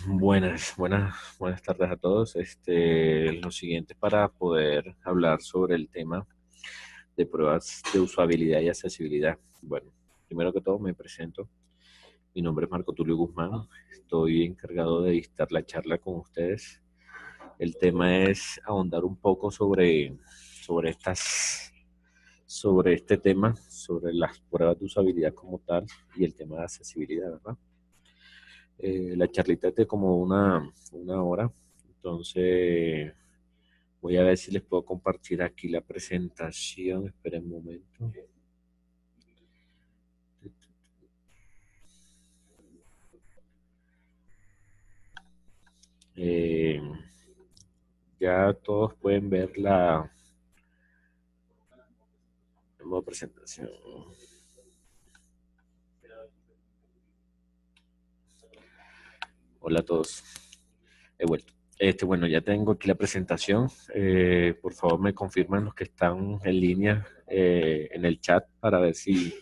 Buenas tardes a todos. Lo siguiente para poder hablar sobre el tema de pruebas de usabilidad y accesibilidad. Bueno, primero que todo me presento. Mi nombre es Marco Tulio Guzmán. Estoy encargado de dictar la charla con ustedes. El tema es ahondar un poco sobre sobre este tema, sobre las pruebas de usabilidad como tal y el tema de accesibilidad, ¿verdad? La charlita es de como una hora, entonces voy a ver si les puedo compartir aquí la presentación. Esperen un momento. Eh, ya todos pueden ver la nueva presentación. Hola a todos, he vuelto. Bueno, ya tengo aquí la presentación. Por favor, me confirman los que están en línea en el chat para ver si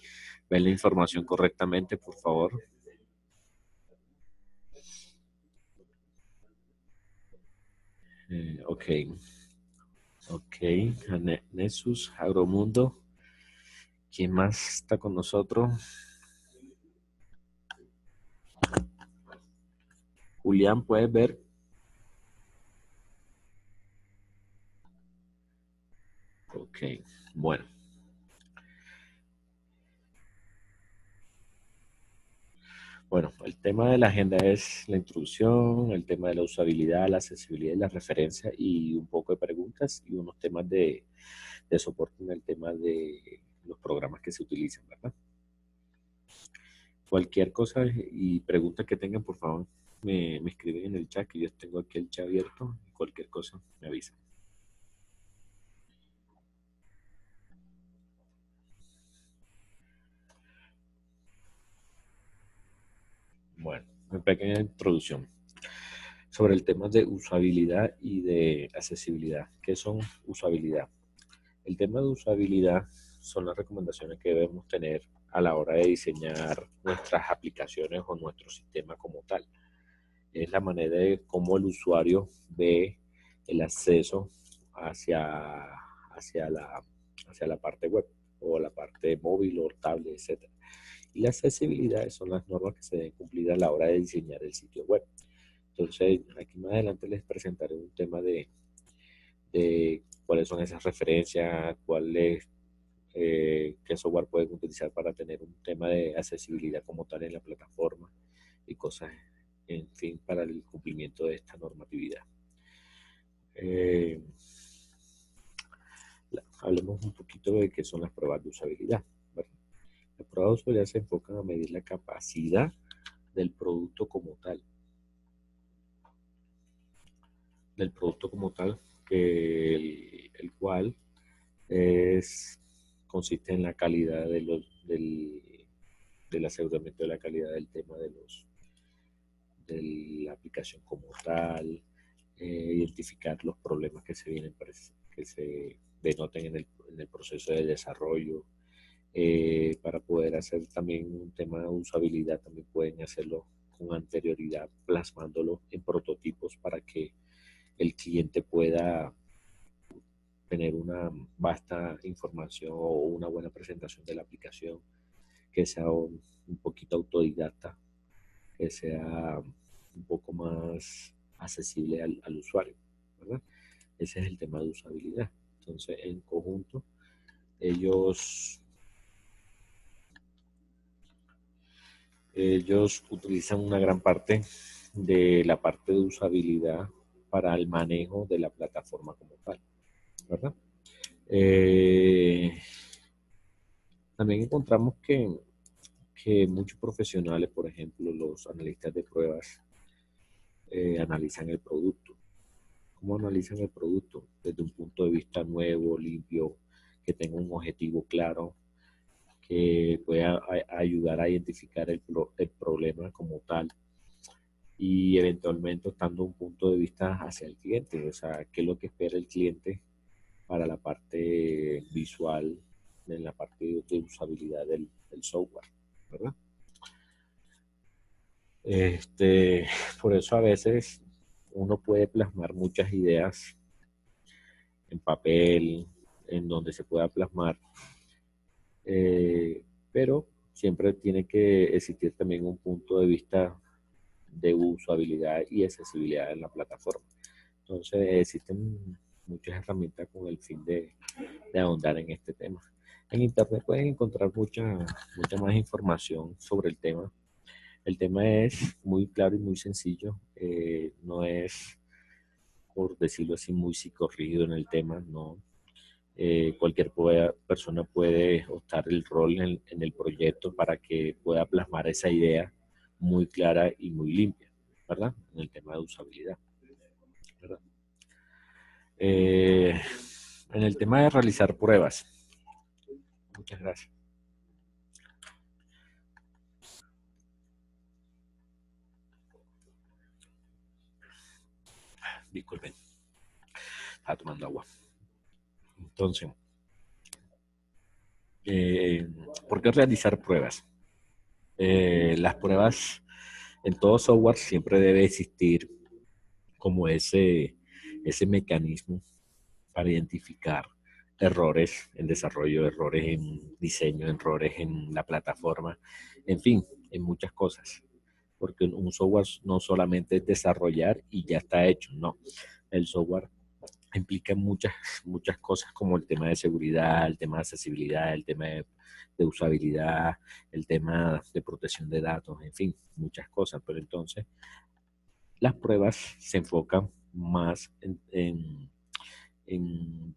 ven la información correctamente, por favor. Ok. Ok, Nessus, Agromundo. ¿Quién más está con nosotros? Julián, ¿puedes ver? Ok, bueno. Bueno, el tema de la agenda es la introducción, el tema de la usabilidad, la accesibilidad y la referencia y un poco de preguntas y unos temas de soporte en el tema de los programas que se utilizan, ¿verdad? Cualquier cosa y pregunta que tengan, por favor, me escriben en el chat, que yo tengo aquí el chat abierto y cualquier cosa me avisan. Bueno, una pequeña introducción sobre el tema de usabilidad y de accesibilidad. ¿Qué son usabilidad? El tema de usabilidad son las recomendaciones que debemos tener a la hora de diseñar nuestras aplicaciones o nuestro sistema como tal. Es la manera de cómo el usuario ve el acceso hacia, hacia la, hacia la parte web o la parte móvil o tablet, etc. Y la accesibilidad son las normas que se deben cumplir a la hora de diseñar el sitio web. Entonces, aquí más adelante les presentaré un tema de cuáles son esas referencias, qué software pueden utilizar para tener un tema de accesibilidad como tal en la plataforma y cosas, en fin, para el cumplimiento de esta normatividad. Eh, Hablemos un poquito de qué son las pruebas de usabilidad, ¿verdad? Las pruebas de usabilidad se enfocan a medir la capacidad del producto como tal, que el cual consiste en la calidad del aseguramiento de la calidad del tema de la aplicación como tal, identificar los problemas que que se denoten en el proceso de desarrollo. Para poder hacer también un tema de usabilidad, también pueden hacerlo con anterioridad, plasmándolo en prototipos para que el cliente pueda tener una vasta información o una buena presentación de la aplicación, que sea un poquito autodidacta, que sea un poco más accesible al usuario, ¿verdad? Ese es el tema de usabilidad. Entonces, en conjunto, ellos, ellos utilizan una gran parte de la parte de usabilidad para el manejo de la plataforma como tal, ¿verdad? Eh, También encontramos que muchos profesionales, por ejemplo, los analistas de pruebas, analizan el producto. ¿Cómo analizan el producto? Desde un punto de vista nuevo, limpio, que tenga un objetivo claro, que pueda ayudar a identificar el problema como tal y eventualmente dando un punto de vista hacia el cliente, o sea, qué es lo que espera el cliente para la parte visual, en la parte de usabilidad del software, ¿verdad? Este, por eso a veces uno puede plasmar muchas ideas en papel, en donde se pueda plasmar, eh, pero siempre tiene que existir también un punto de vista de usabilidad y accesibilidad en la plataforma. Entonces existen muchas herramientas con el fin de ahondar en este tema. En internet pueden encontrar mucha más información sobre el tema. El tema es muy claro y muy sencillo. No es, por decirlo así, muy psicorrígido en el tema. No. Cualquier persona puede optar el rol en el proyecto para que pueda plasmar esa idea muy clara y muy limpia, ¿verdad? En el tema de usabilidad, ¿verdad? Eh, en el tema de realizar pruebas. Muchas gracias. Disculpen, estaba tomando agua. Entonces, eh, ¿por qué realizar pruebas? Las pruebas en todo software siempre debe existir como ese mecanismo para identificar errores en desarrollo, errores en diseño, errores en la plataforma, en fin, en muchas cosas. Porque un software no solamente es desarrollar y ya está hecho, no. El software implica muchas cosas como el tema de seguridad, el tema de accesibilidad, el tema de usabilidad, el tema de protección de datos, en fin, muchas cosas. Pero entonces las pruebas se enfocan más en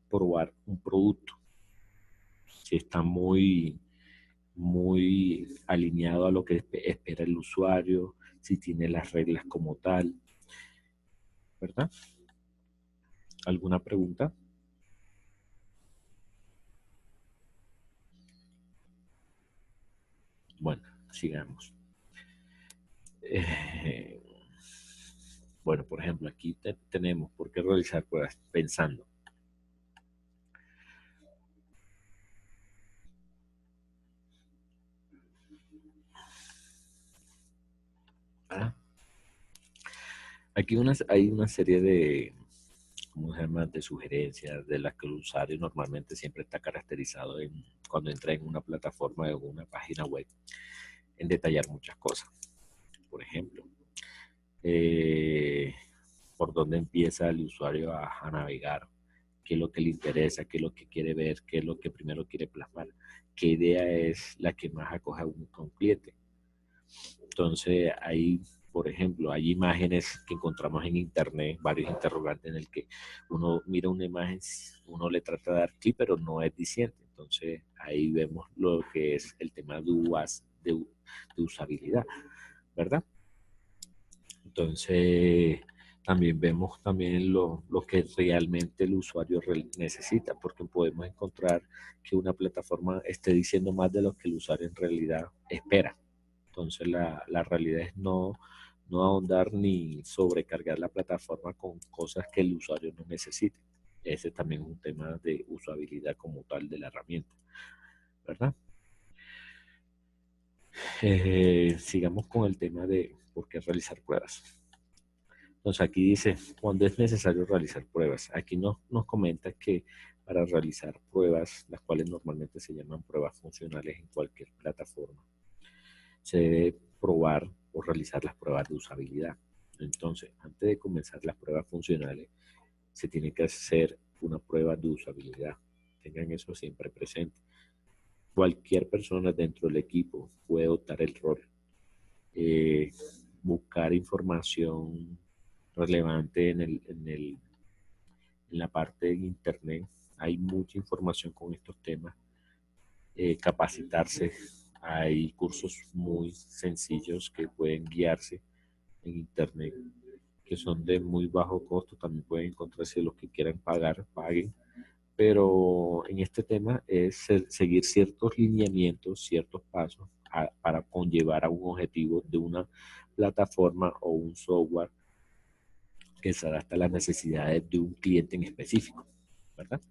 probar un producto. Si está muy alineado a lo que espera el usuario, si tiene las reglas como tal, ¿verdad? ¿Alguna pregunta? Bueno, sigamos. Eh, bueno, por ejemplo, aquí tenemos por qué realizar pruebas pensando. ¿Ah? Aquí hay una serie de, ¿cómo se llama?, de sugerencias de las que el usuario normalmente siempre está caracterizado cuando entra en una plataforma o una página web, en detallar muchas cosas. Por ejemplo, eh, por dónde empieza el usuario a navegar, qué es lo que le interesa, qué es lo que quiere ver, qué es lo que primero quiere plasmar, qué idea es la que más acoge a un cliente. Entonces, ahí, por ejemplo, hay imágenes que encontramos en internet, varios interrogantes en el que uno mira una imagen, uno le trata de dar clic, pero no es diciente. Entonces, ahí vemos lo que es el tema de usabilidad, ¿verdad? Entonces, también vemos también lo que realmente el usuario necesita, porque podemos encontrar que una plataforma esté diciendo más de lo que el usuario en realidad espera. Entonces, la realidad es no ahondar ni sobrecargar la plataforma con cosas que el usuario no necesite. Ese también es un tema de usabilidad como tal de la herramienta, ¿verdad? Sigamos con el tema de por qué realizar pruebas. Entonces aquí dice, cuando es necesario realizar pruebas. Aquí nos comenta que para realizar pruebas, las cuales normalmente se llaman pruebas funcionales en cualquier plataforma, se debe probar o realizar las pruebas de usabilidad. Entonces, antes de comenzar las pruebas funcionales, se tiene que hacer una prueba de usabilidad. Tengan eso siempre presente. Cualquier persona dentro del equipo puede optar el rol, eh, buscar información relevante en la parte de internet. Hay mucha información con estos temas. Capacitarse. Hay cursos muy sencillos que pueden guiarse en internet, que son de muy bajo costo. También pueden encontrarse los que quieran pagar, paguen. Pero en este tema es seguir ciertos lineamientos, ciertos pasos para conllevar a un objetivo de una plataforma o un software que se adapta a las necesidades de un cliente en específico, ¿verdad?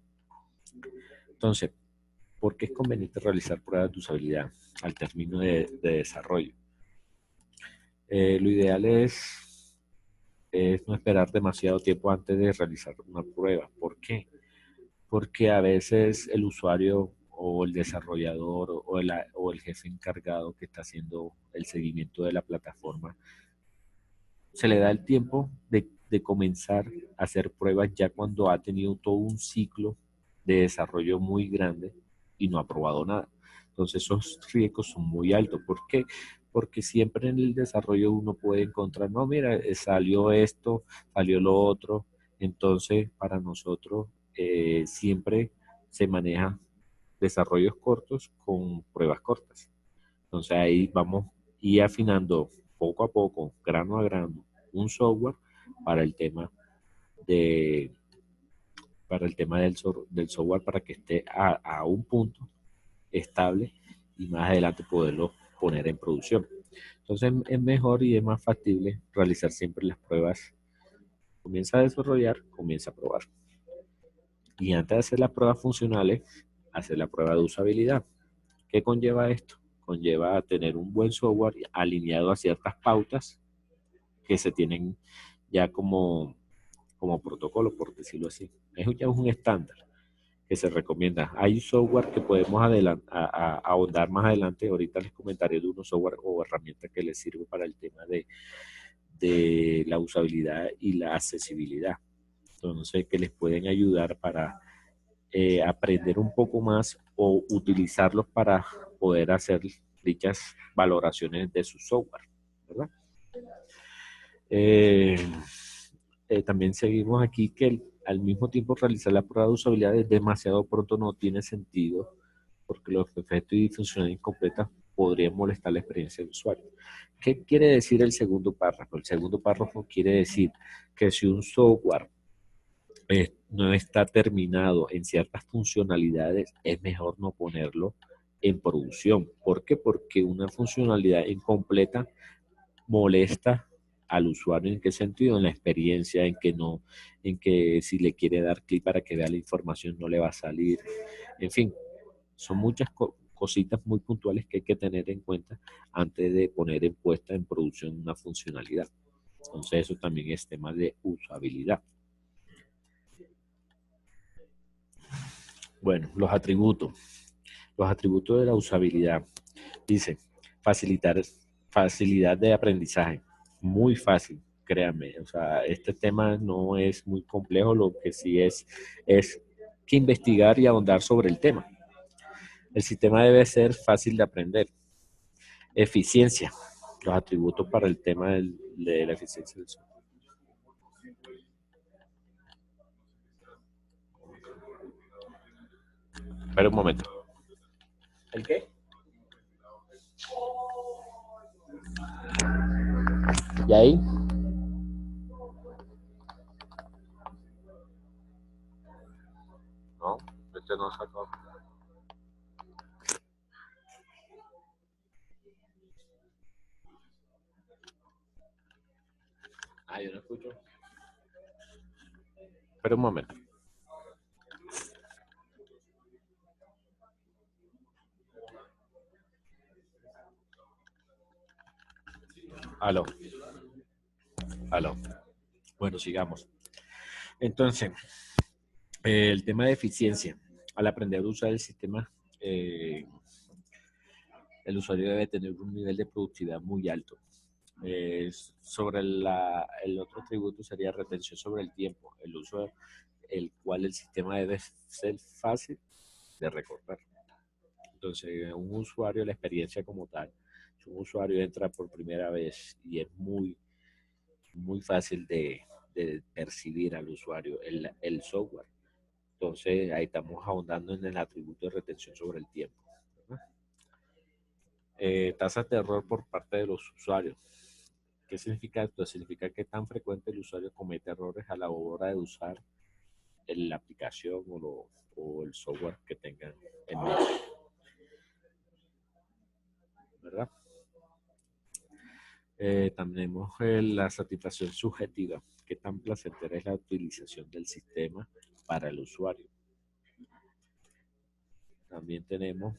Entonces, ¿por qué es conveniente realizar pruebas de usabilidad al término de desarrollo? Lo ideal es no esperar demasiado tiempo antes de realizar una prueba. ¿Por qué? Porque a veces el usuario o el desarrollador o el jefe encargado que está haciendo el seguimiento de la plataforma se le da el tiempo de comenzar a hacer pruebas ya cuando ha tenido todo un ciclo de desarrollo muy grande y no ha probado nada. Entonces esos riesgos son muy altos. ¿Por qué? Porque siempre en el desarrollo uno puede encontrar, no, mira, salió esto, salió lo otro. Entonces para nosotros siempre se maneja desarrollos cortos con pruebas cortas. Entonces ahí vamos y afinando poco a poco, grano a grano, un software para el tema de para el tema del software para que esté a un punto estable y más adelante poderlo poner en producción. Entonces es mejor y es más factible realizar siempre las pruebas. Comienza a desarrollar, comienza a probar. Y antes de hacer las pruebas funcionales, hacer la prueba de usabilidad. ¿Qué conlleva esto? Conlleva tener un buen software alineado a ciertas pautas que se tienen ya como protocolo, por decirlo así. Es ya un estándar que se recomienda. Hay software que podemos ahondar más adelante. Ahorita les comentaré de unos software o herramientas que les sirve para el tema de la usabilidad y la accesibilidad. Entonces, que les pueden ayudar para aprender un poco más o utilizarlos para poder hacer dichas valoraciones de su software, ¿verdad? Eh, también seguimos aquí que al mismo tiempo realizar la prueba de usabilidad es demasiado pronto no tiene sentido porque los efectos y funcionalidades incompletas podrían molestar la experiencia del usuario. ¿Qué quiere decir el segundo párrafo? El segundo párrafo quiere decir que si un software no está terminado en ciertas funcionalidades, es mejor no ponerlo en producción. ¿Por qué? Porque una funcionalidad incompleta molesta al usuario. ¿En qué sentido? En la experiencia, en que no, en que si le quiere dar clic para que vea la información no le va a salir. En fin, son muchas cositas muy puntuales que hay que tener en cuenta antes de poner en puesta en producción una funcionalidad. Entonces eso también es tema de usabilidad. Bueno, los atributos. Los atributos de la usabilidad. Dice, facilitar, facilidad de aprendizaje. Muy fácil, créanme. O sea, este tema no es muy complejo, lo que sí es que investigar y ahondar sobre el tema. El sistema debe ser fácil de aprender. Eficiencia. Los atributos para el tema de la eficiencia del software. Espera un momento. ¿El qué? ¿Y ahí? No, este no sacó. Ah, yo no escucho. Espera un momento. Aló, aló. Bueno, sigamos. Entonces, el tema de eficiencia. Al aprender a usar el sistema, eh, el usuario debe tener un nivel de productividad muy alto. Sobre el otro atributo sería retención sobre el tiempo, el uso el cual el sistema debe ser fácil de recordar. Entonces, un usuario, la experiencia como tal, si un usuario entra por primera vez y es muy fácil de percibir al usuario el software. Entonces, ahí estamos ahondando en el atributo de retención sobre el tiempo, ¿verdad? Tasas de error por parte de los usuarios. ¿Qué significa esto? Significa que tan frecuente el usuario comete errores a la hora de usar la aplicación o el software que tengan en mente, ¿verdad? También tenemos la satisfacción subjetiva. ¿Qué tan placentera es la utilización del sistema para el usuario? También tenemos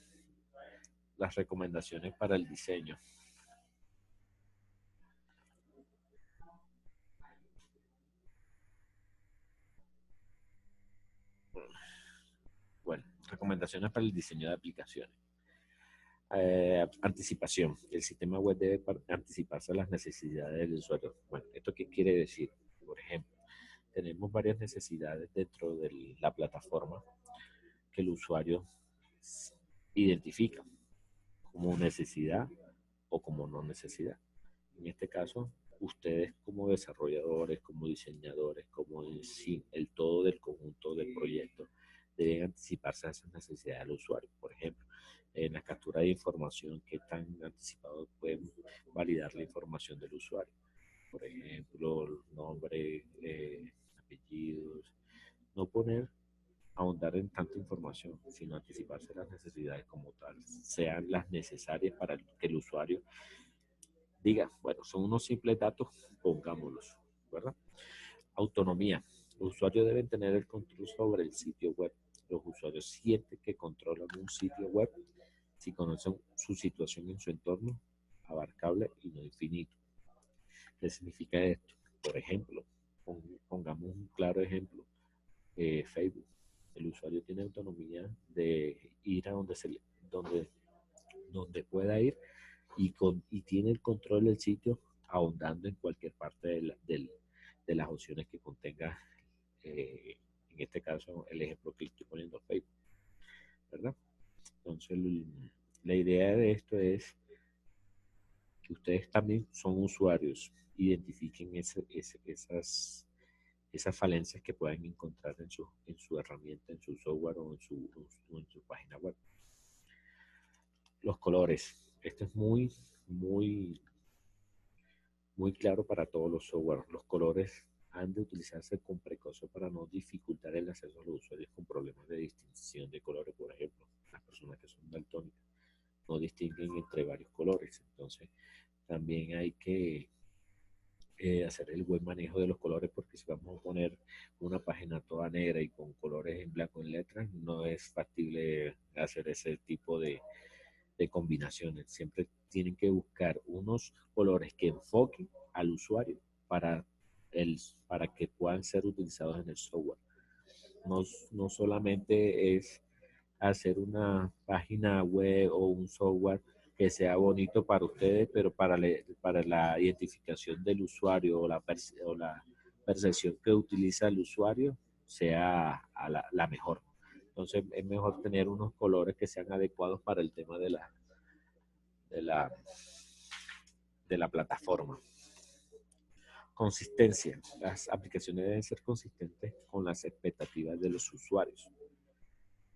las recomendaciones para el diseño. Recomendaciones para el diseño de aplicaciones. Anticipación. El sistema web debe anticiparse a las necesidades del usuario. Bueno, ¿esto qué quiere decir? Por ejemplo, tenemos varias necesidades dentro de la plataforma que el usuario identifica como necesidad o como no necesidad. En este caso, ustedes como desarrolladores, como diseñadores, como el todo del conjunto del proyecto, deben anticiparse a esas necesidades del usuario. Por ejemplo, en la captura de información, qué tan anticipado pueden validar la información del usuario. Por ejemplo, nombre, apellidos. No poner, ahondar en tanta información, sino anticiparse a las necesidades como tal, sean las necesarias para que el usuario diga, bueno, son unos simples datos, pongámoslos, ¿verdad? Autonomía. Los usuarios deben tener el control sobre el sitio web. Los usuarios sienten que controlan un sitio web si conocen su situación en su entorno abarcable y no infinito. ¿Qué significa esto? Por ejemplo, pongamos un claro ejemplo, Facebook. El usuario tiene autonomía de ir a donde pueda ir y tiene el control del sitio ahondando en cualquier parte de las opciones que contenga, en este caso, el ejemplo que estoy poniendo, Facebook, ¿verdad? Entonces, la idea de esto es que ustedes también son usuarios, identifiquen esas falencias que puedan encontrar en su herramienta, en su software o en su página web. Los colores. Esto es muy claro para todos los software. Los colores han de utilizarse con precaución para no dificultar el acceso a los usuarios con problemas de distinción de colores. Por ejemplo, las personas que son daltónicas no distinguen entre varios colores. Entonces, también hay que hacer el buen manejo de los colores, porque si vamos a poner una página toda negra y con colores en blanco en letras, no es factible hacer ese tipo de combinaciones. Siempre tienen que buscar unos colores que enfoquen al usuario para, para que puedan ser utilizados en el software. No solamente es hacer una página web o un software que sea bonito para ustedes, pero para la identificación del usuario o la percepción que utiliza el usuario sea a la mejor. Entonces es mejor tener unos colores que sean adecuados para el tema de la, de la plataforma. Consistencia. Las aplicaciones deben ser consistentes con las expectativas de los usuarios,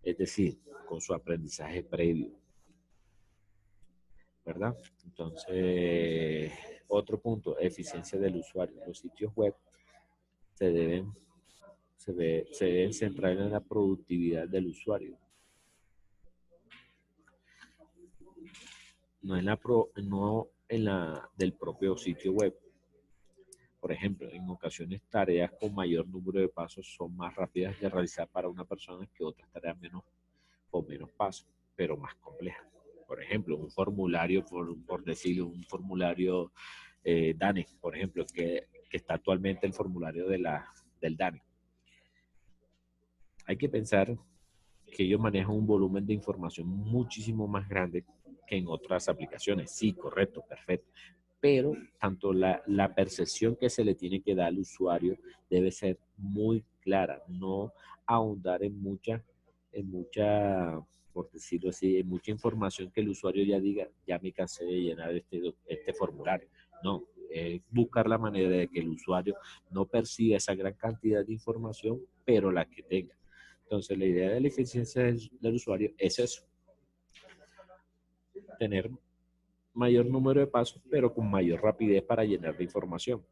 es decir, con su aprendizaje previo, ¿verdad? Entonces, otro punto, eficiencia del usuario. Los sitios web se deben centrar en la productividad del usuario, no en la del propio sitio web. Por ejemplo, en ocasiones tareas con mayor número de pasos son más rápidas de realizar para una persona que otras tareas con menos pasos, pero más complejas. Por ejemplo, un formulario, por decirlo, un formulario DANE, por ejemplo, que está actualmente el formulario del DANE. Hay que pensar que ellos manejan un volumen de información muchísimo más grande que en otras aplicaciones. Sí, correcto, perfecto. Pero tanto la percepción que se le tiene que dar al usuario debe ser muy clara, no ahondar en mucha, por decirlo así, en mucha información que el usuario ya diga, ya me cansé de llenar este formulario. No, buscar la manera de que el usuario no perciba esa gran cantidad de información, pero la que tenga. Entonces, la idea de la eficiencia del usuario es eso, tener mayor número de pasos, pero con mayor rapidez para llenar de información.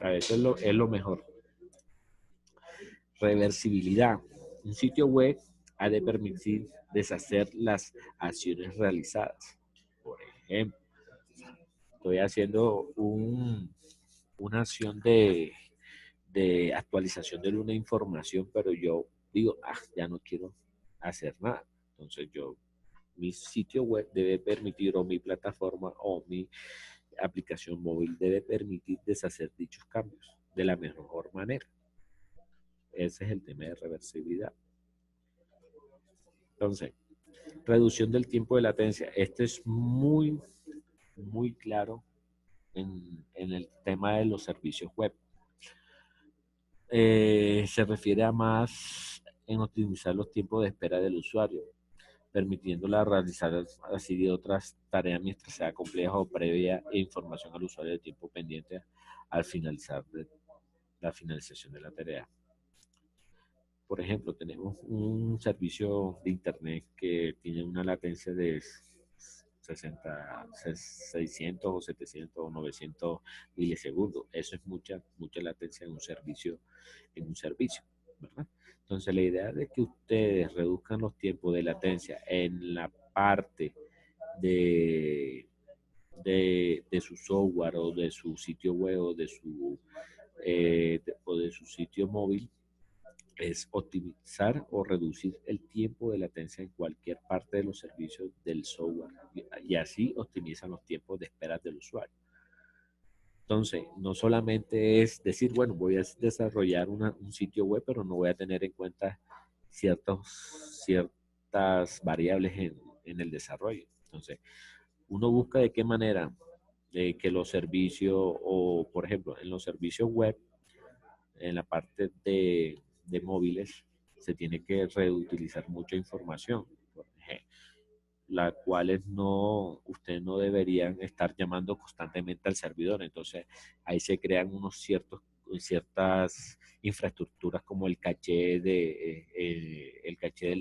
A eso es lo mejor. Reversibilidad. Un sitio web ha de permitir deshacer las acciones realizadas. Por ejemplo, estoy haciendo una acción de actualización de una información, pero yo digo, ya no quiero hacer nada. Entonces mi sitio web debe permitir, o mi plataforma, o mi aplicación móvil debe permitir deshacer dichos cambios de la mejor manera. Ese es el tema de reversibilidad. Entonces, reducción del tiempo de latencia. Este es muy claro en el tema de los servicios web. Se refiere a más en optimizar los tiempos de espera del usuario, permitiéndola realizar así de otras tareas mientras sea compleja o previa e información al usuario de tiempo pendiente al finalizar la finalización de la tarea. Por ejemplo, tenemos un servicio de internet que tiene una latencia de 600 o 700 o 900 milisegundos. Eso es mucha latencia en un servicio, ¿verdad? Entonces, la idea de que ustedes reduzcan los tiempos de latencia en la parte de, de su software o de su sitio web o de su sitio móvil, es optimizar o reducir el tiempo de latencia en cualquier parte de los servicios del software y así optimizan los tiempos de espera del usuario. Entonces, no solamente es decir, bueno, voy a desarrollar un sitio web, pero no voy a tener en cuenta ciertas variables en el desarrollo. Entonces, uno busca de qué manera que los servicios, o por ejemplo, en los servicios web, en la parte de móviles, se tiene que reutilizar mucha información, la cual ustedes no deberían estar llamando constantemente al servidor. Entonces, ahí se crean ciertas infraestructuras como el caché del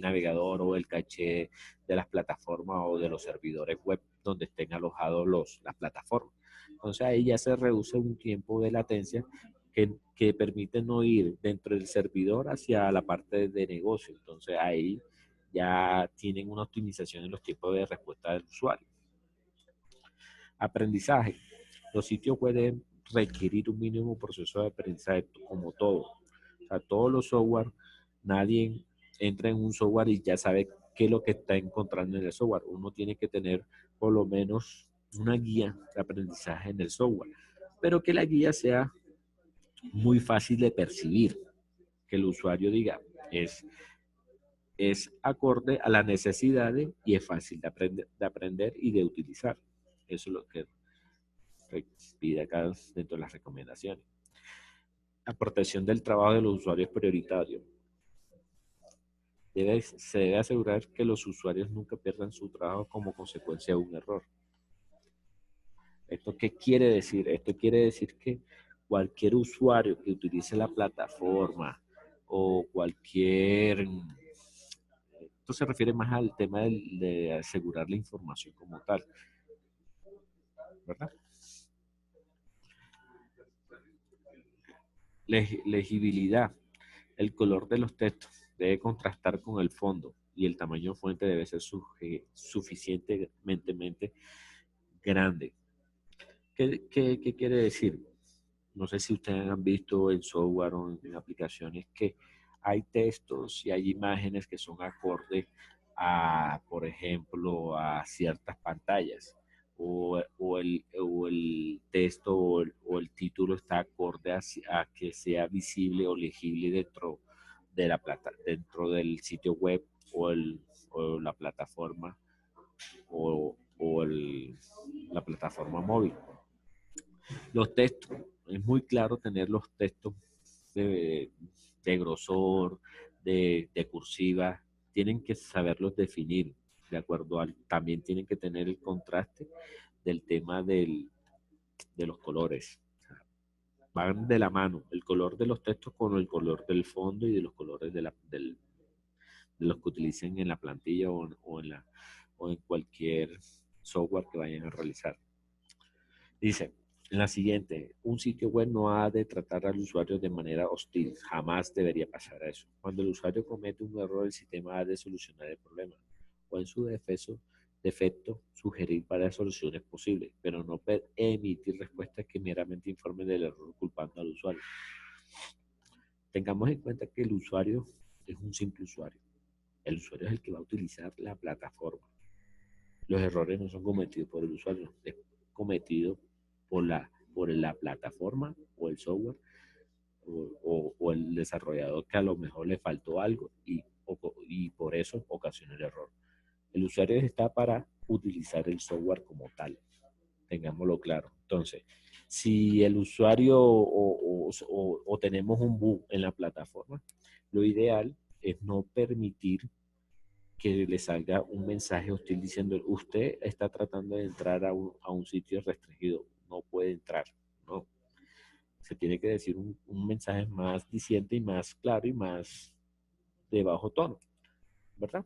navegador o el caché de las plataformas o de los servidores web donde estén alojados las plataformas. Entonces, ahí ya se reduce un tiempo de latencia que permite no ir dentro del servidor hacia la parte de negocio. Entonces, ahí ya tienen una optimización en los tiempos de respuesta del usuario. Aprendizaje. Los sitios pueden requerir un mínimo proceso de aprendizaje, como todo. O sea, todos los software, nadie entra en un software y ya sabe qué es lo que está encontrando en el software. Uno tiene que tener por lo menos una guía de aprendizaje en el software, pero que la guía sea muy fácil de percibir, que el usuario diga, es acorde a las necesidades y es fácil de aprender y de utilizar. Eso es lo que pide acá dentro de las recomendaciones. La protección del trabajo de los usuarios es prioritario. Se debe asegurar que los usuarios nunca pierdan su trabajo como consecuencia de un error. ¿Esto qué quiere decir? Esto quiere decir que cualquier usuario que utilice la plataforma o cualquier... Esto se refiere más al tema de asegurar la información como tal, ¿verdad? Legibilidad. El color de los textos debe contrastar con el fondo y el tamaño fuente debe ser suficientemente grande. ¿Qué quiere decir? No sé si ustedes han visto en software o en aplicaciones que hay textos y hay imágenes que son acordes a, por ejemplo, a ciertas pantallas. O el texto o el título está acorde a que sea visible o legible dentro del sitio web o la plataforma o la plataforma móvil. Los textos, es muy claro tener los textos de, de grosor, de cursiva, tienen que saberlos definir, de acuerdo al, también tienen que tener el contraste del tema de los colores. Van de la mano el color de los textos con el color del fondo y de los colores de los que utilicen en la plantilla o en cualquier software que vayan a realizar. Dice, en la siguiente, un sitio web no ha de tratar al usuario de manera hostil. Jamás debería pasar eso. Cuando el usuario comete un error, el sistema ha de solucionar el problema. O en su defecto sugerir varias soluciones posibles, pero no emitir respuestas que meramente informen del error culpando al usuario. Tengamos en cuenta que el usuario es un simple usuario. El usuario es el que va a utilizar la plataforma. Los errores no son cometidos por el usuario, es cometido por la plataforma o el software o el desarrollador que a lo mejor le faltó algo y por eso ocasiona el error. El usuario está para utilizar el software como tal, tengámoslo claro. Entonces, si el usuario o tenemos un bug en la plataforma, lo ideal es no permitir que le salga un mensaje hostil diciendo usted está tratando de entrar a un sitio restringido, no puede entrar, no. Se tiene que decir un mensaje más diciente y más claro y más de bajo tono, ¿verdad?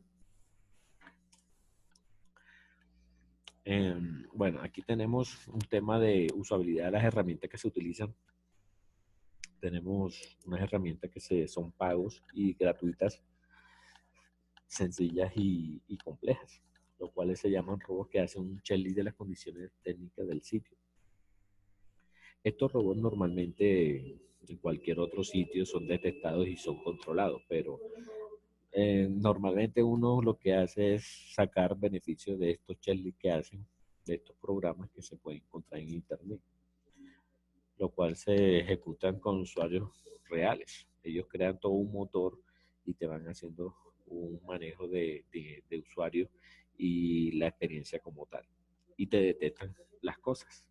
Bueno, aquí tenemos un tema de usabilidad de las herramientas que se utilizan. Tenemos unas herramientas que son pagos y gratuitas, sencillas y complejas, los cuales se llaman robots que hacen un checklist de las condiciones técnicas del sitio. Estos robots normalmente en cualquier otro sitio son detectados y son controlados, pero normalmente uno lo que hace es sacar beneficios de estos checklists que hacen, de estos programas que se pueden encontrar en internet, lo cual se ejecutan con usuarios reales. Ellos crean todo un motor y te van haciendo un manejo de usuario y la experiencia como tal. Y te detectan las cosas.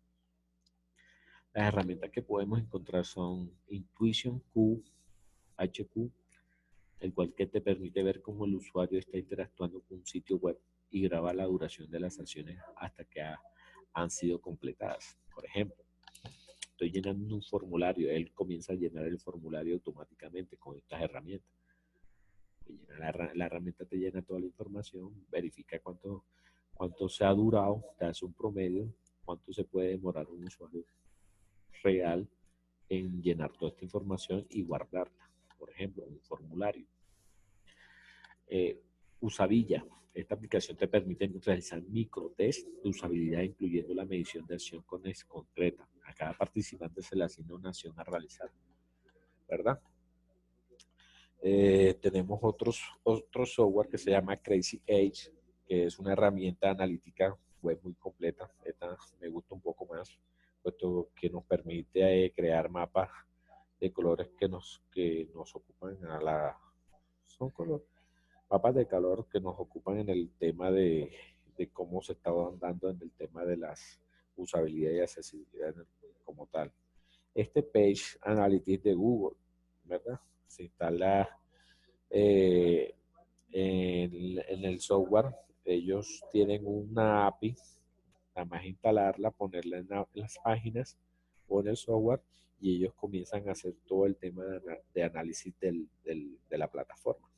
Las herramientas que podemos encontrar son Intuition Q, HQ, el cual que te permite ver cómo el usuario está interactuando con un sitio web y graba la duración de las acciones hasta que han sido completadas. Por ejemplo, estoy llenando un formulario, él comienza a llenar el formulario automáticamente con estas herramientas. La herramienta te llena toda la información, verifica cuánto se ha durado, te hace un promedio, cuánto se puede demorar un usuario real en llenar toda esta información y guardarla. Por ejemplo, un formulario. Usabilidad. Esta aplicación te permite realizar microtest de usabilidad, incluyendo la medición de acción concreta. A cada participante se le asigna una acción a realizar, ¿verdad? Tenemos otro software que se llama Crazy Edge, que es una herramienta analítica web muy completa. Esta me gusta un poco más, puesto que nos permite crear mapas de colores que nos ocupan son colores, mapas de calor que nos ocupan en el tema de cómo se está dando en el tema de las usabilidad y accesibilidad como tal. Este Page Analytics de Google, ¿verdad? Se instala en el software. Ellos tienen una API, nada más instalarla, ponerla en las páginas o en el software y ellos comienzan a hacer todo el tema de análisis de la plataforma.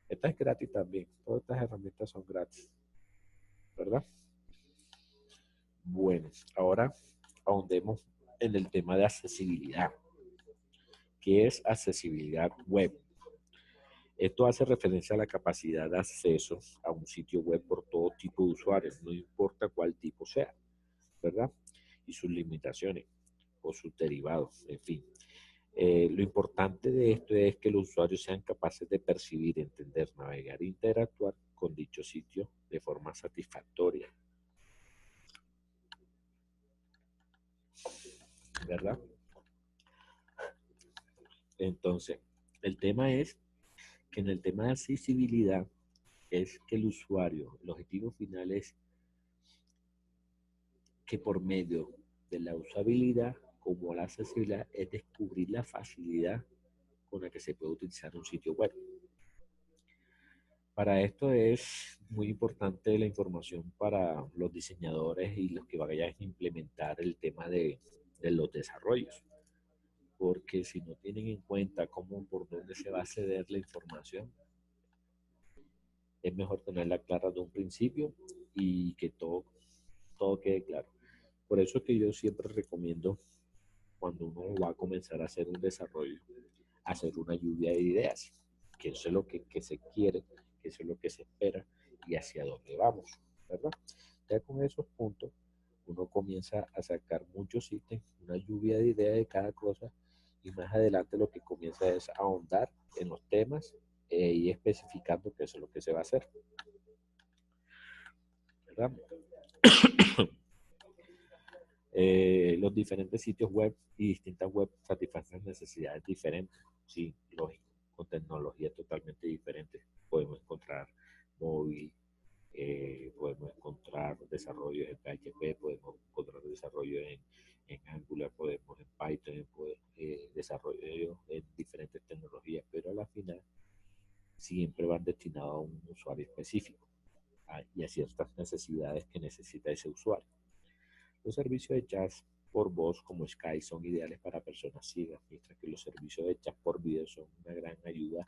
Esta es gratis también, todas estas herramientas son gratis, ¿verdad? Bueno, ahora ahondemos en el tema de accesibilidad. ¿Qué es accesibilidad web? Esto hace referencia a la capacidad de acceso a un sitio web por todo tipo de usuarios, no importa cuál tipo sea, ¿verdad? Y sus limitaciones o sus derivados, en fin. Lo importante de esto es que los usuarios sean capaces de percibir, entender, navegar e interactuar con dicho sitio de forma satisfactoria, ¿verdad? Entonces, el tema es que en el tema de accesibilidad es que el usuario, el objetivo final es que por medio de la usabilidad como la accesibilidad es descubrir la facilidad con la que se puede utilizar un sitio web. Para esto es muy importante la información para los diseñadores y los que vayan a implementar el tema de los desarrollos, porque si no tienen en cuenta cómo, por dónde se va a ceder la información, es mejor tenerla clara de un principio y que todo quede claro. Por eso es que yo siempre recomiendo, cuando uno va a comenzar a hacer un desarrollo, hacer una lluvia de ideas, que eso es lo que se quiere, que eso es lo que se espera y hacia dónde vamos, ¿verdad? Ya con esos puntos, uno comienza a sacar muchos ítems, una lluvia de ideas de cada cosa, y más adelante lo que comienza es a ahondar en los temas y especificando qué es lo que se va a hacer, ¿verdad? Los diferentes sitios web y distintas web satisfacen necesidades diferentes, sí, lógico. con tecnologías totalmente diferentes. Podemos encontrar móvil, podemos encontrar desarrollo en PHP, podemos encontrar desarrollo en Angular, podemos en Python, desarrollo en diferentes tecnologías, pero a la final siempre van destinados a un usuario específico y a ciertas necesidades que necesita ese usuario. Los servicios de chat por voz como Skype son ideales para personas ciegas, mientras que los servicios de chat por video son una gran ayuda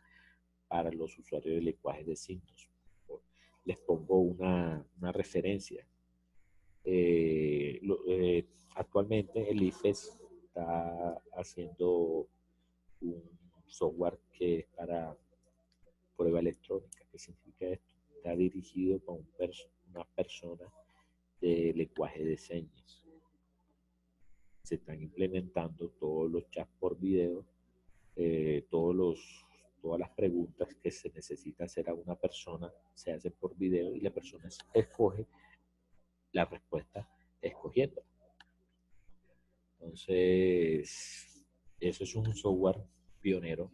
para los usuarios de lenguajes de signos. Les pongo una referencia. Actualmente el IFES está haciendo un software que es para prueba electrónica. ¿Qué significa esto? Está dirigido para una persona de lenguaje de señas. Se están implementando todos los chats por video, todas las preguntas que se necesita hacer a una persona se hacen por video y la persona escoge la respuesta escogiendo. Entonces, eso es un software pionero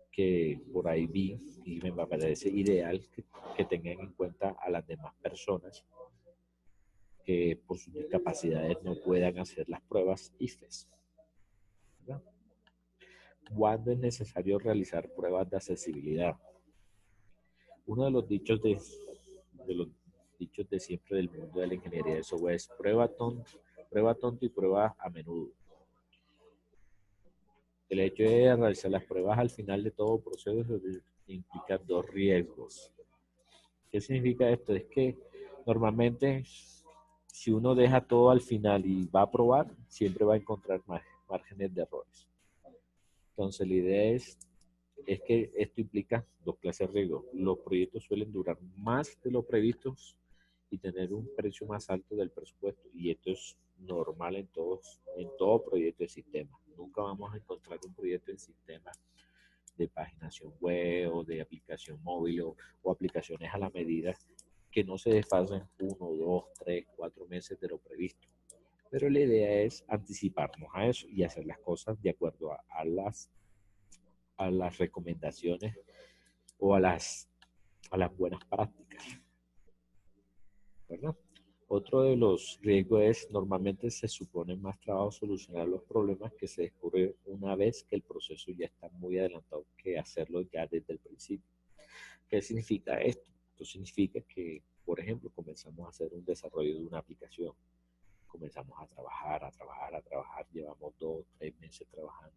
que por ahí vi y me parece ideal que tengan en cuenta a las demás personas que por sus discapacidades no puedan hacer las pruebas IFES. ¿Verdad? ¿Cuándo es necesario realizar pruebas de accesibilidad? Uno de los dichos de siempre del mundo de la ingeniería de software es prueba tonto y prueba a menudo. El hecho de realizar las pruebas al final de todo proceso implica dos riesgos. ¿Qué significa esto? Es que normalmente si uno deja todo al final y va a probar, siempre va a encontrar márgenes de errores. Entonces la idea es que esto implica dos clases de riesgo. Los proyectos suelen durar más de lo previsto y tener un precio más alto del presupuesto. Y esto es normal en todo proyecto de sistema. Nunca vamos a encontrar un proyecto en sistema de paginación web o de aplicación móvil o aplicaciones a la medida que no se desfasen 1, 2, 3, 4 meses de lo previsto. Pero la idea es anticiparnos a eso y hacer las cosas de acuerdo a las recomendaciones o a las buenas prácticas, ¿verdad? Otro de los riesgos es, normalmente se supone más trabajo solucionar los problemas que se descubren una vez que el proceso ya está muy adelantado que hacerlo ya desde el principio. ¿Qué significa esto? Esto significa que, por ejemplo, comenzamos a hacer un desarrollo de una aplicación, comenzamos a trabajar, llevamos 2, 3 meses trabajando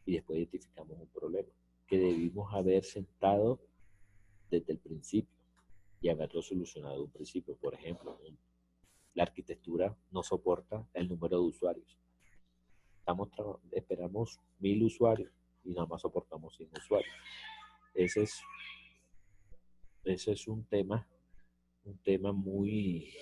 y después identificamos un problema que debimos haber sentado desde el principio y haberlo solucionado de un principio. Por ejemplo, la arquitectura no soporta el número de usuarios. Esperamos 1000 usuarios y nada más soportamos 100 usuarios. Ese es un tema muy,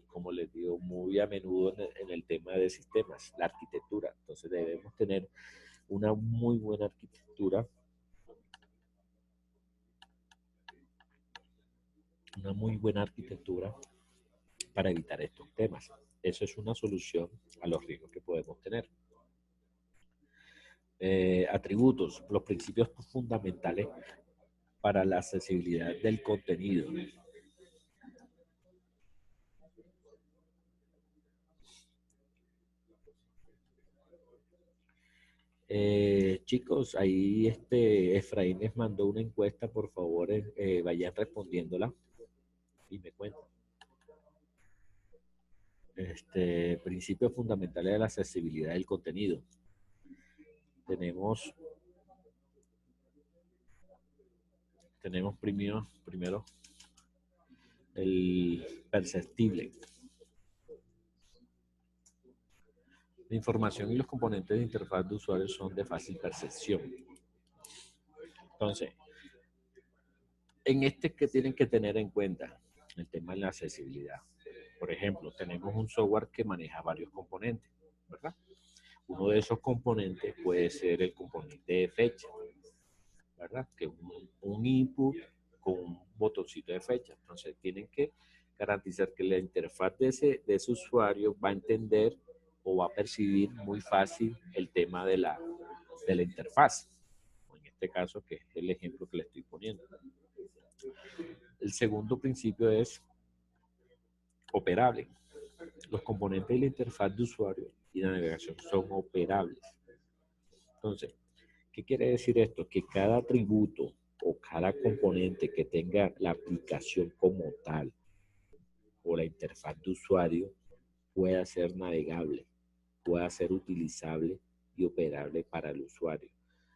como les digo, muy a menudo en el tema de sistemas, la arquitectura. Entonces debemos tener una muy buena arquitectura, para evitar estos temas. Eso es una solución a los riesgos que podemos tener. Atributos, los principios fundamentales para la accesibilidad del contenido. Chicos, ahí Efraín les mandó una encuesta, por favor, vayan respondiéndola y me cuentan. Principios fundamentales de la accesibilidad del contenido. Tenemos primero el perceptible. La información y los componentes de interfaz de usuario son de fácil percepción. Entonces, ¿qué tienen que tener en cuenta? El tema de la accesibilidad. Por ejemplo, tenemos un software que maneja varios componentes, ¿verdad? Uno de esos componentes puede ser el componente de fecha, ¿verdad? Que es un input con un botoncito de fecha. Entonces, tienen que garantizar que la interfaz de ese usuario va a entender o va a percibir muy fácil el tema de la de la interfaz. En este caso, que es el ejemplo que le estoy poniendo. El segundo principio es operable. Los componentes de la interfaz de usuario y la navegación son operables. Entonces, ¿qué quiere decir esto? Que cada atributo o cada componente que tenga la aplicación como tal o la interfaz de usuario pueda ser navegable, pueda ser utilizable y operable para el usuario.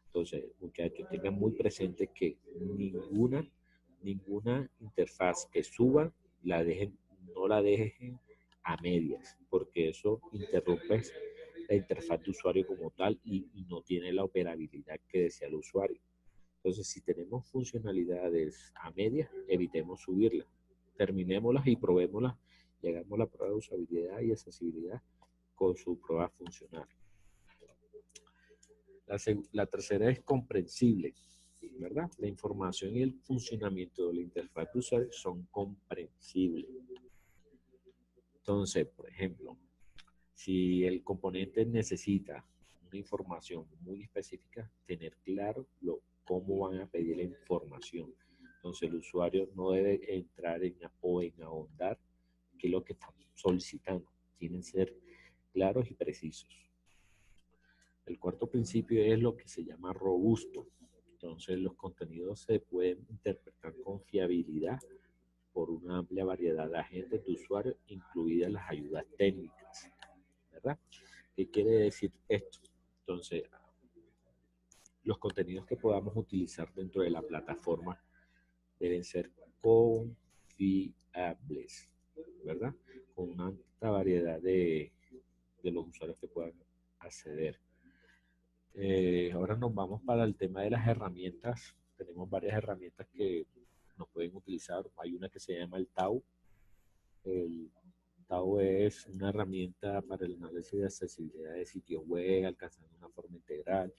Entonces, muchachos, tengan muy presente que ninguna interfaz que suban no la dejen a medias, porque eso interrumpe la interfaz de usuario como tal y no tiene la operabilidad que desea el usuario. Entonces, si tenemos funcionalidades a medias, evitemos subirlas. Terminémoslas y probémoslas y hagamos la prueba de usabilidad y accesibilidad con su prueba funcional. La tercera es comprensible, ¿verdad? La información y el funcionamiento de la interfaz de usuario son comprensibles. Entonces, por ejemplo, si el componente necesita una información muy específica, tener claro cómo van a pedir la información. Entonces, el usuario no debe entrar en ahondar qué es lo que están solicitando. Tienen que ser claros y precisos. El cuarto principio es lo que se llama robusto. Entonces, los contenidos se pueden interpretar con fiabilidad por una amplia variedad de agentes de usuario, incluidas las ayudas técnicas, ¿verdad? ¿Qué quiere decir esto? Entonces, los contenidos que podamos utilizar dentro de la plataforma deben ser confiables, ¿verdad? Con una alta variedad de los usuarios que puedan acceder. Ahora nos vamos para el tema de las herramientas. Tenemos varias herramientas que nos pueden utilizar. Hay una que se llama el TAU. El TAU es una herramienta para el análisis de accesibilidad de sitios web, alcanzando una forma integral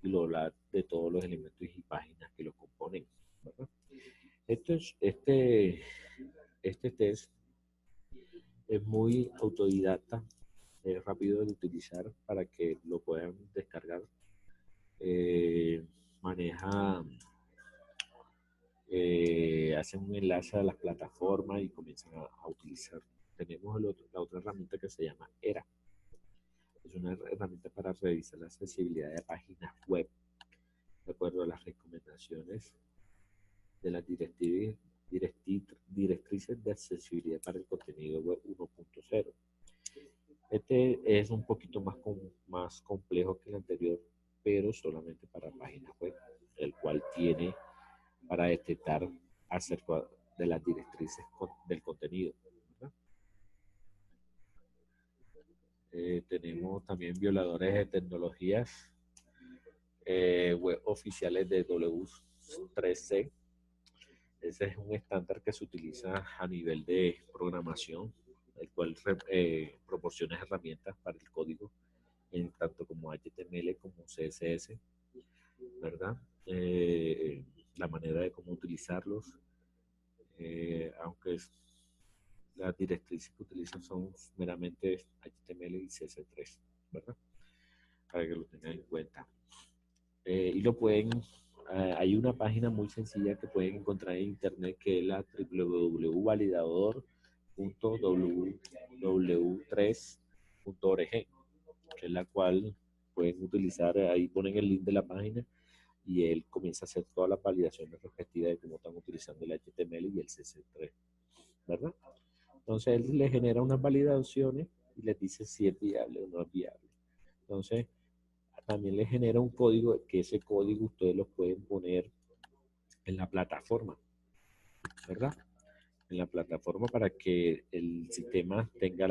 y lograr de todos los elementos y páginas que lo componen, ¿verdad? Este test es muy autodidacta, es rápido de utilizar para que lo puedan descargar. Maneja, hacen un enlace a las plataformas y comienzan a utilizar. Tenemos la otra herramienta que se llama ERA. Es una herramienta para revisar la accesibilidad de páginas web de acuerdo a las recomendaciones de las directrices de accesibilidad para el contenido web 1.0. Este es un poquito más complejo que el anterior, pero solamente para páginas web, el cual tiene para detectar acerca de las directrices del contenido, ¿verdad? Tenemos también violadores de tecnologías web oficiales de W3C. Ese es un estándar que se utiliza a nivel de programación, el cual proporciona herramientas para el código, en tanto como HTML como CSS, ¿verdad? La manera de cómo utilizarlos, aunque las directrices que utilizan son meramente HTML y CSS3, ¿verdad? Para que lo tengan en cuenta. Y lo pueden, hay una página muy sencilla que pueden encontrar en internet que es la www.validador.ww3.org, que es la cual pueden utilizar, ahí ponen el link de la página y él comienza a hacer todas las validaciones respectivas de cómo están utilizando el HTML y el CSS3, ¿verdad? Entonces él le genera unas validaciones y les dice si es viable o no es viable. Entonces también les genera un código, que ese código ustedes lo pueden poner en la plataforma, ¿verdad? En la plataforma para que el sistema tenga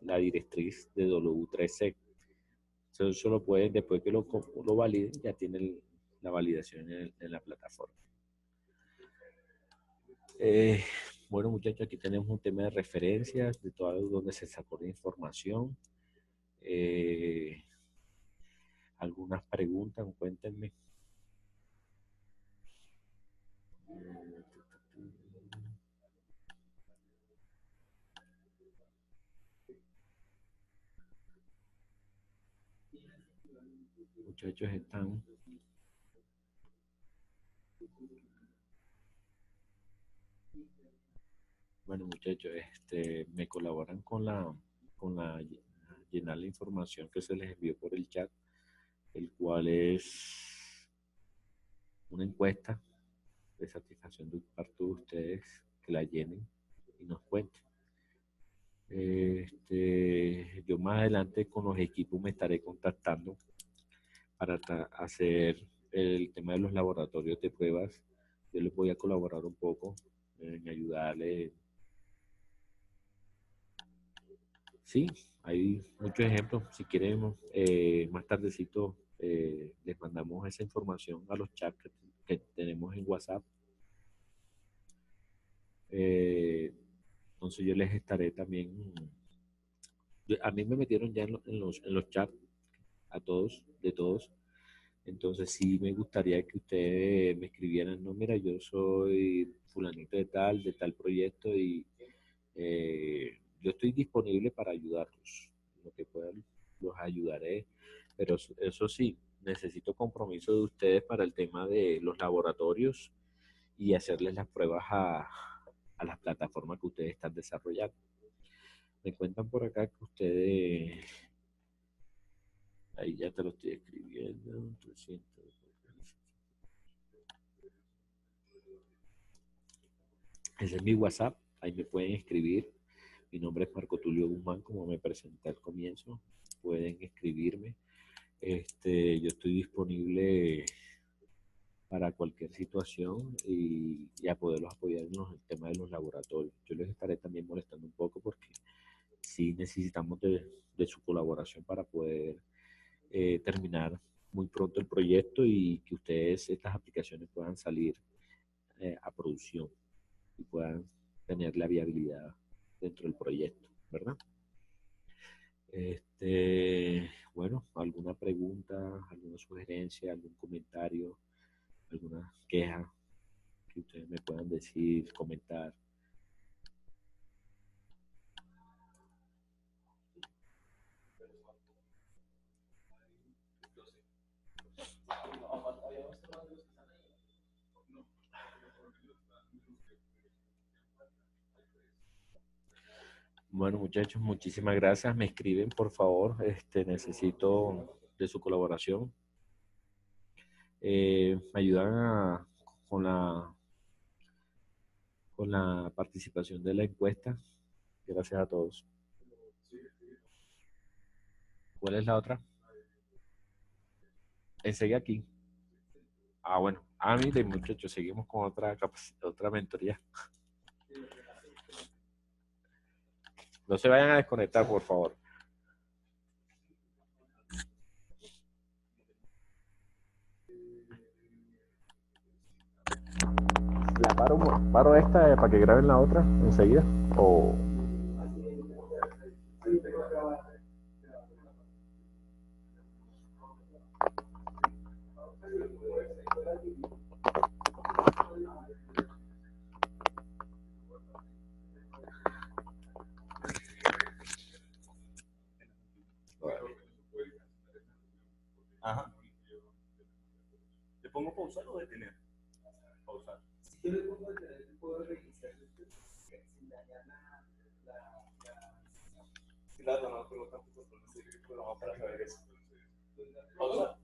la directriz de W3C. Eso lo pueden, después que lo validen, ya tienen la validación en la plataforma. Bueno, muchachos, aquí tenemos un tema de referencias, de todo donde se sacó la información. Algunas preguntas, cuéntenme. muchachos están. Bueno, muchachos, me colaboran con la llenar la información que se les envió por el chat, el cual es una encuesta de satisfacción de parte de ustedes, que la llenen y nos cuenten. Yo más adelante con los equipos me estaré contactando para hacer el tema de los laboratorios de pruebas. Yo les voy a colaborar un poco en ayudarles. Sí, hay muchos ejemplos. Si quieren, más tardecito les mandamos esa información a los chats que tenemos en WhatsApp. Entonces yo les estaré también. A mí me metieron ya en los chats a todos, de todos. Entonces sí me gustaría que ustedes me escribieran, no, mira, yo soy fulanito de tal proyecto y yo estoy disponible para ayudarlos. Lo que puedan, los ayudaré. Pero eso sí, necesito compromiso de ustedes para el tema de los laboratorios y hacerles las pruebas a las plataformas que ustedes están desarrollando. Me cuentan por acá que ustedes, ahí ya te lo estoy escribiendo, 300. Ese es mi WhatsApp, ahí me pueden escribir. Mi nombre es Marco Tulio Guzmán, como me presenté al comienzo. Pueden escribirme. Yo estoy disponible para cualquier situación y a poderlos apoyar en el tema de los laboratorios. Yo les estaré también molestando un poco porque sí necesitamos de su colaboración para poder terminar muy pronto el proyecto y que ustedes, estas aplicaciones puedan salir a producción y puedan tener la viabilidad dentro del proyecto, ¿verdad? Bueno, alguna pregunta, alguna sugerencia, algún comentario, alguna queja que ustedes me puedan decir, comentar. Bueno, muchachos, muchísimas gracias. Me escriben, por favor. Necesito de su colaboración. Me ayudan con la participación de la encuesta. Gracias a todos. ¿Cuál es la otra? Enseguida aquí. Ah, bueno. Ah, mire, muchachos, seguimos con otra mentoría. No se vayan a desconectar, por favor. La paro esta para que graben la otra enseguida. O Ajá. ¿Le pongo pausar o detener? Pausar. Si yo le pongo detener, puedo reiniciar sin dañar Claro, no, pero tampoco es programa para saber eso. Pausar.